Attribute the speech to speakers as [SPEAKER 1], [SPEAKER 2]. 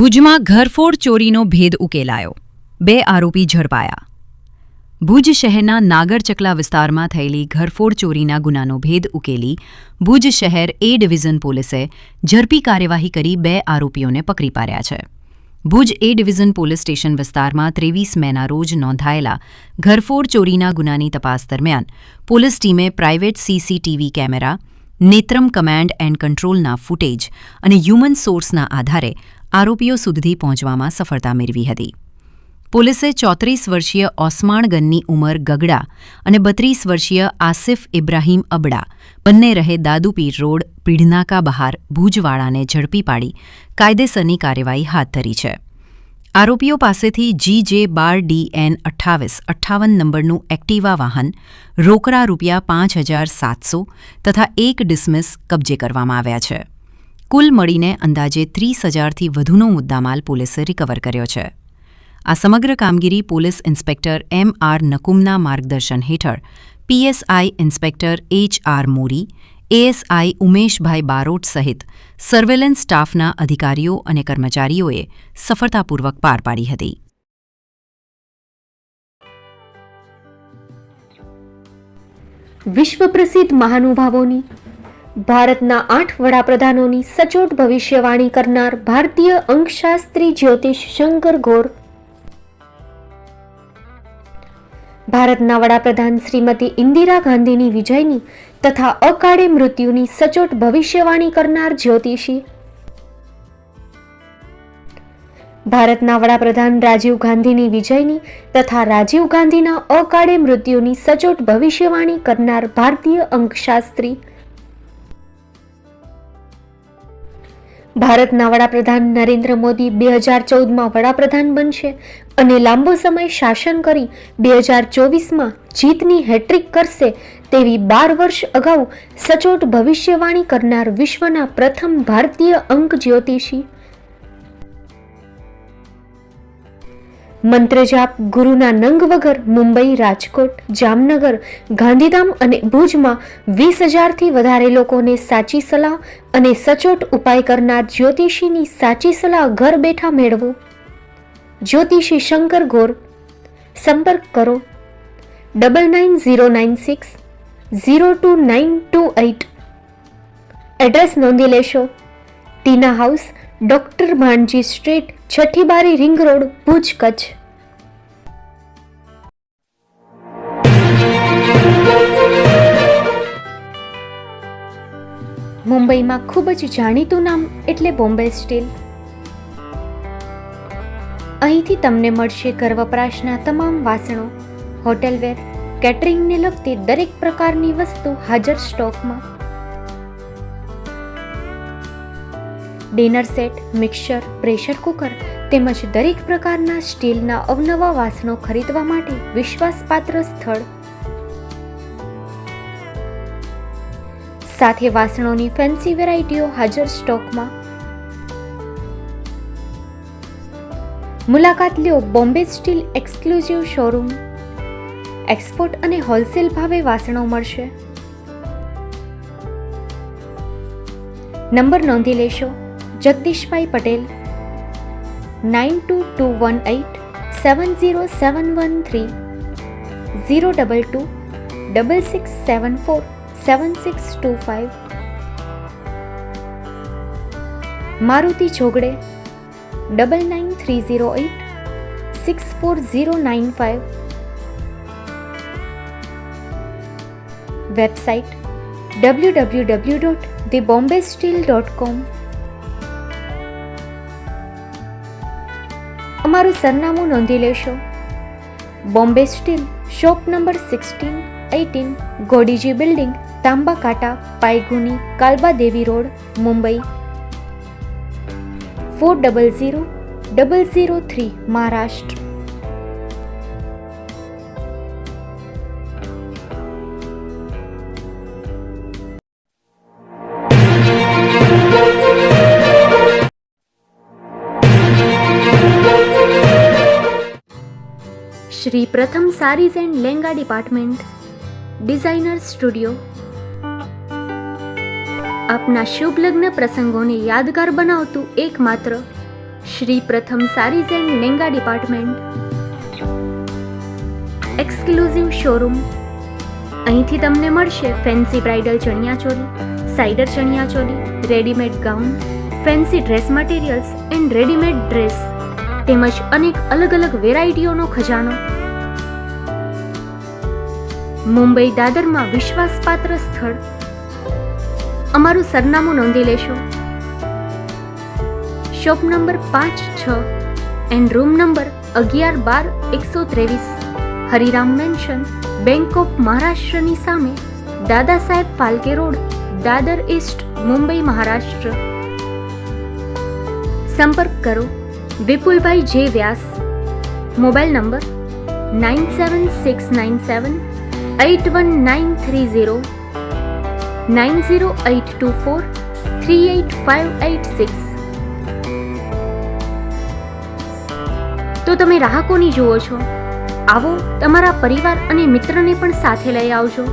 [SPEAKER 1] ભુજમાં ઘરફોડ ચોરીનો ભેદ ઉકેલાયો, 2 આરોપી ઝડપાયા. ભુજ શહેરના નાગરચકલા વિસ્તારમાં થયેલી ઘરફોડ ચોરીના ગુનાનો ભેદ ઉકેલી ભુજ શહેર એ ડિવિઝન પોલીસે ઝડપી કાર્યવાહી કરી 2 આરોપીઓને પકડી પાડ્યા છે. ભુજ એ ડિવિઝન પોલીસ સ્ટેશન વિસ્તારમાં 23 મેના રોજ નોંધાયેલા ઘરફોડ ચોરીના ગુનાની તપાસ દરમિયાન પોલીસ ટીમે private CCTV camera, Netram command and કંટ્રોલના ફૂટેજ અને હ્યુમન સોર્સના આધારે આરોપીઓ સુધી પહોંચવામાં સફળતા મેળવી હતી. પોલીસે 34 વર્ષીય ઓસમાણ ગનની ઉંમર ગગડા અને 32 વર્ષીય આસિફ ઇબ્રાહીમ અબડા બંને રહે દાદુપીર રોડ પીઢનાકા બહાર ભુજવાળાને ઝડપી પાડી કાયદેસરની કાર્યવાહી હાથ ધરી છે. આરોપીઓ પાસેથી GJ12DN 2858 નંબરનું એક્ટિવા વાહન, રોકડા રૂપિયા 5700 તથા 1 ડિસમિસ કબજે કરવામાં આવ્યા છે. કુલ મળીને અંદાજે 30,000થી વધુનો મુદ્દામાલ પોલીસે રિકવર કર્યો છે. આ સમગ્ર કામગીરી પોલીસ ઇન્સ્પેક્ટર M.R. નકુમના માર્ગદર્શન હેઠળ PSI ઇન્સ્પેક્ટર H.R. મોરી, ASI ઉમેશભાઈ બારોટ સહિત સર્વેલન્સ સ્ટાફના અધિકારીઓ અને કર્મચારીઓએ સફળતાપૂર્વક પાર પાડી હતી.
[SPEAKER 2] વિશ્વ પ્રસિદ્ધ મહાનુભાવોની, ભારતના 8 વડાપ્રધાનોની સચોટ ભવિષ્યવાણી કરનાર ભારતીય અંકશાસ્ત્રી જ્યોતિષ શંકર ગોર, ભારતના વડાપ્રધાન શ્રીમતી ઇન્દિરા ગાંધીની વિજયની તથા અકાળે મૃત્યુની સચોટ ભવિષ્યવાણી કરનાર જ્યોતિષી, ભારતના વડાપ્રધાન રાજીવ ગાંધીની વિજયની તથા રાજીવ ગાંધીના અકાળે મૃત્યુની સચોટ ભવિષ્યવાણી કરનાર ભારતીય અંકશાસ્ત્રી, ભારતના વડાપ્રધાન નરેન્દ્ર મોદી 2014માં વડાપ્રધાન બનશે અને લાંબો સમય શાસન કરી 2024માં જીતની હેટ્રિક કરશે તેવી 12 વર્ષ અગાઉ સચોટ ભવિષ્યવાણી કરનાર વિશ્વના પ્રથમ ભારતીય અંક જ્યોતિષી, મંત્રજાપ ગુરુના નંગ વગર મુંબઈ, રાજકોટ, જામનગર, ગાંધીધામ અને ભુજમાં 20,000થી વધારે લોકોને સાચી સલાહ અને સચોટ ઉપાય કરનાર જ્યોતિષીની સાચી સલાહ ઘર બેઠા મેળવો. જ્યોતિષી શંકર ગોર. સંપર્ક કરો 9909602928. એડ્રેસ નોંધી લેશો: ટીના હાઉસ, ડોક્ટર ભાણજી સ્ટ્રીટ, છઠ્ઠી બારી, રિંગ રોડ, ભુજ, કચ્છ. મુંબઈમાં ખૂબ જ જાણીતું નામ એટલે બોમ્બે સ્ટીલ. અહીંથી તમને મળશે ઘર વપરાશના તમામ વાસણો, હોટેલવેર, કેટરિંગને લગતી દરેક પ્રકારની વસ્તુ હાજર સ્ટોકમાં. Dinner set, mixer, pressure cooker તેમજ દરેક પ્રકારના સ્ટીલના અવનવા વાસણો ખરીદવા માટે વિશ્વાસપાત્ર સ્થળ. સાથે વાસણોની ફેન્સી વેરાયટીઓ હાજર સ્ટોકમાં. મુલાકાત લ્યો Bombay steel exclusive showroom. Export અને હોલસેલ ભાવે વાસણો મળશે. નંબર નોંધી લેશો: જગદીશભાઈ પટેલ, 9221870713, 02266747625. મારુતિ જોગડે, 9930864095. Website www.thebombasteel.com. અમારું સરનામું નોંધી લેશો: Bombay steel, shop number 16-18, Godiji building, Tamba Kanta, Pydhonie, Kalba Devi road, Mumbai 400003, Maharashtra. Shri Pratham sarees and lehenga department, designer studio. આપના શુભ લગ્ન પ્રસંગોને યાદગાર બનાવતું એકમાત્ર Shri Pratham sarees and lehenga department, exclusive showroom. અહીંથી તમને મળશે fancy bridal chaniya choli, cider chaniya choli, readymade gown, fancy dress materials and readymade dress તેમજ અનેક અલગ અલગ વેરાયટીઓનો ખજાનો. મુંબઈ દાદરમાં વિશ્વાસપાત્ર સ્થળ. અમારું સરનામું નોંધી લેશો. Shop number 5-6 and room number 11-12-123, Hariram mansion, bank of મહારાષ્ટ્રની સામે, દાદા સાહેબ ફાલ્કે રોડ, દાદર ઈસ્ટ, મુંબઈ, મહારાષ્ટ્ર. સંપર્ક કરો વિપુલભાઈ જે વ્યાસ. Mobile number 9769781930, 9082438586. તો તમે રાહ કોની જુઓ છો? આવો, તમારા પરિવાર અને મિત્રને પણ સાથે લઈ આવજો.